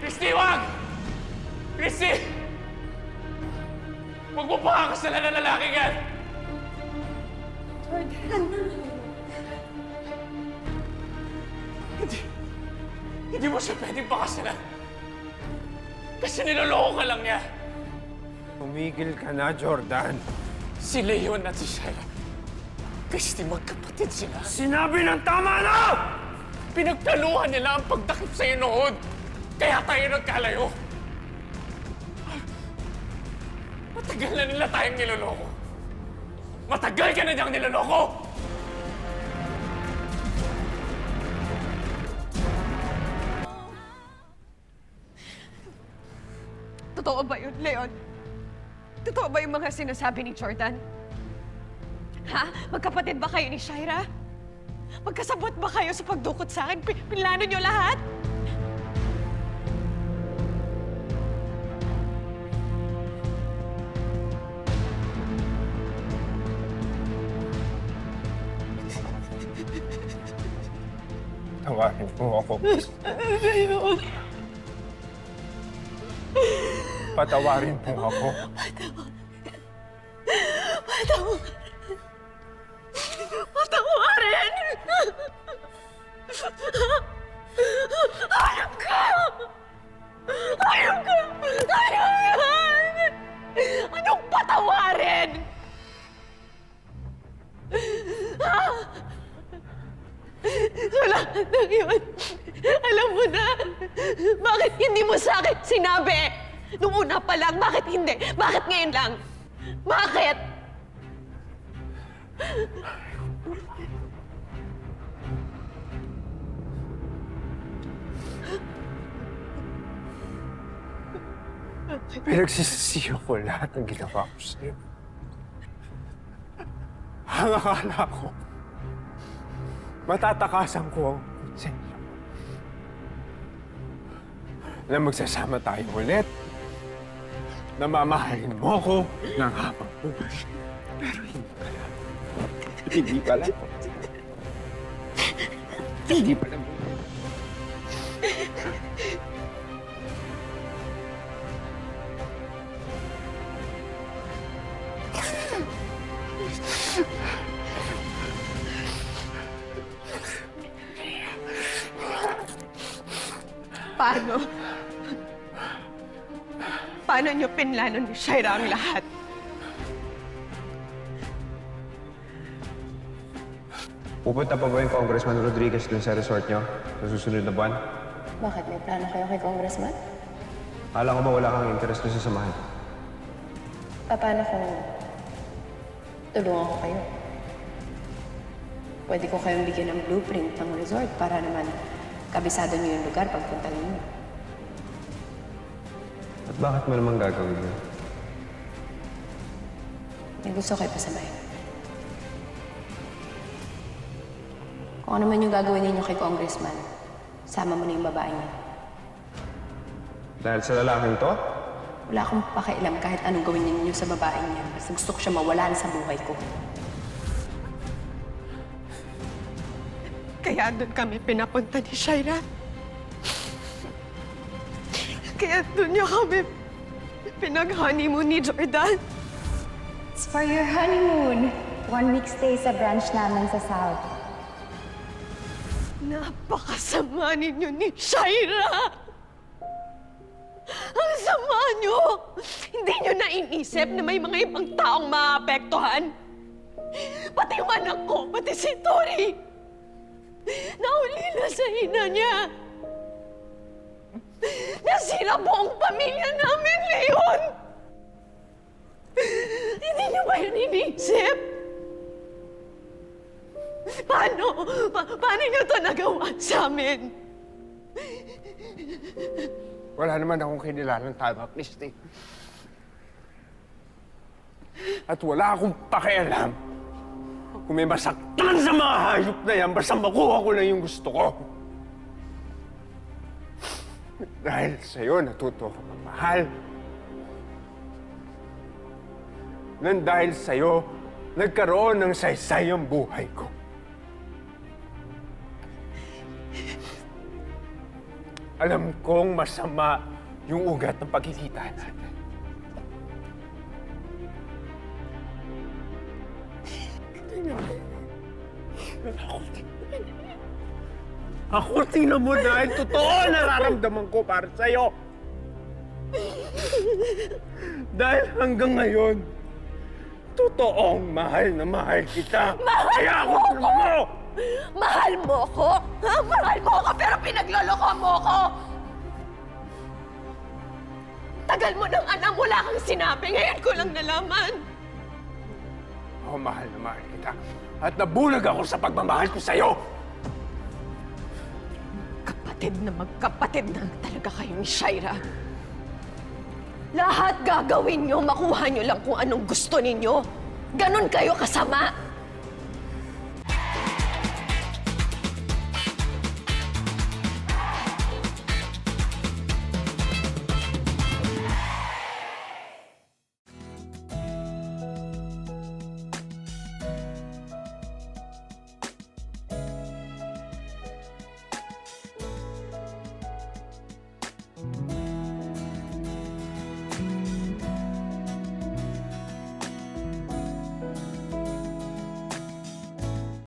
Christy, wag! Christy! Huwag mo pakakasalan ng lalaking yan! Jordan! Hindi mo siya pwedeng pakasalan. Kasi niloloko ka lang niya. Tumigil ka na, Jordan. Si Leon at si Shaira, Christy, magkapatid sila. Sinabi ng tama na! Pinagtaluhan nila ang pagdakip sa'yo noon. Kaya tayo nagkalayo. Matagal na nila tayong niloloko. Matagal ka na niyang niloloko! Totoo ba yun, Leon? Totoo ba yung mga sinasabi ni Jordan? Ha? Magkapatid ba kayo ni Shaira? Magkasabot ba kayo sa pagdukot sa akin? Pinlano niyo lahat? Tawarin mo ako. Patawarin mo ako. Patawarin! Hayop ka! Hayop ka! Hayop yan! Anong patawarin? Wala na yun. Alam mo na. Bakit hindi mo sa akin sinabi? Nung una pa lang, bakit hindi? Bakit ngayon lang? Bakit? Pinagsisisiyo ko lahat ng ginawa ko sa'yo. Ang akala ko, matatakasan ko ang konsensya mo. Na magsasama tayo ulit. Na mamahalin mo ako ng habang buhay. Pero hindi pala. Hindi pala. Hindi pala. Paano? Paano niyo pinlano ni Shaira ang lahat? Pupunta pa ba yung Congressman Rodriguez dun sa resort nyo sa susunod na buwan? Bakit? May plano kayo kay Congressman? Akala ko ba wala kang interest dun sa samahan? Paano kung tulungan ko kayo? Pwede ko kayong bigyan ng blueprint ng resort para naman kabisado niyo yung lugar pagpunta ninyo. At bakit mo naman gagawin yun? May gusto kayo pasabay. Kung ano man yung gagawin ninyo kay Congressman, sama mo na yung babae niya. Dahil sa lalaking to? Wala akong pakialam kahit anong gawin ninyo sa babae niya. Basta gusto ko siya mawala na sa buhay ko. Kaya doon kami pinapunta ni Shaira. Kaya doon niya kami pinag-honeymoon ni Jordan. It's for your honeymoon. 1 week stay sa branch namin sa South. Napakasama ninyo ni Shaira! Ang sama niyo! Hindi niyo na inisip na may mga ibang taong maapektuhan? Pati yung anak ko, pati si Tori! Naulila sa ina niya! Nasira buong pamilya namin, Leon! Hindi niyo ba yun inisip? Paano niyo ito nagawa sa amin? Wala naman akong kinilalang tama, Christy. At wala akong pakialam kung may masaktan sa mga hayop na yan, basta makuha ko lang yung gusto ko. Dahil sa'yo, natuto ako magmahal. Nang dahil sa'yo, nagkaroon ng saysay ang buhay ko. Alam kong masama yung ugat ng pagkikita natin. Ako, tingnan mo dahil totoo ang nararamdaman ko para sa'yo. Dahil hanggang ngayon, totoong mahal na mahal kita. Kaya ako tingnan mo! Mahal mo ko? Ha? Mahal mo ko pero pinagloloko mo ko! Tagal mo nang alam, wala kang sinabi. Ngayon ko lang nalaman. Oh, mahal na mahal kita. At nabulag ako sa pagmamahal ko sa'yo. Kapatid na magkapatid na talaga kayo ni Shaira. Lahat gagawin nyo, makuha nyo lang kung anong gusto ninyo. Ganon kayo kasama.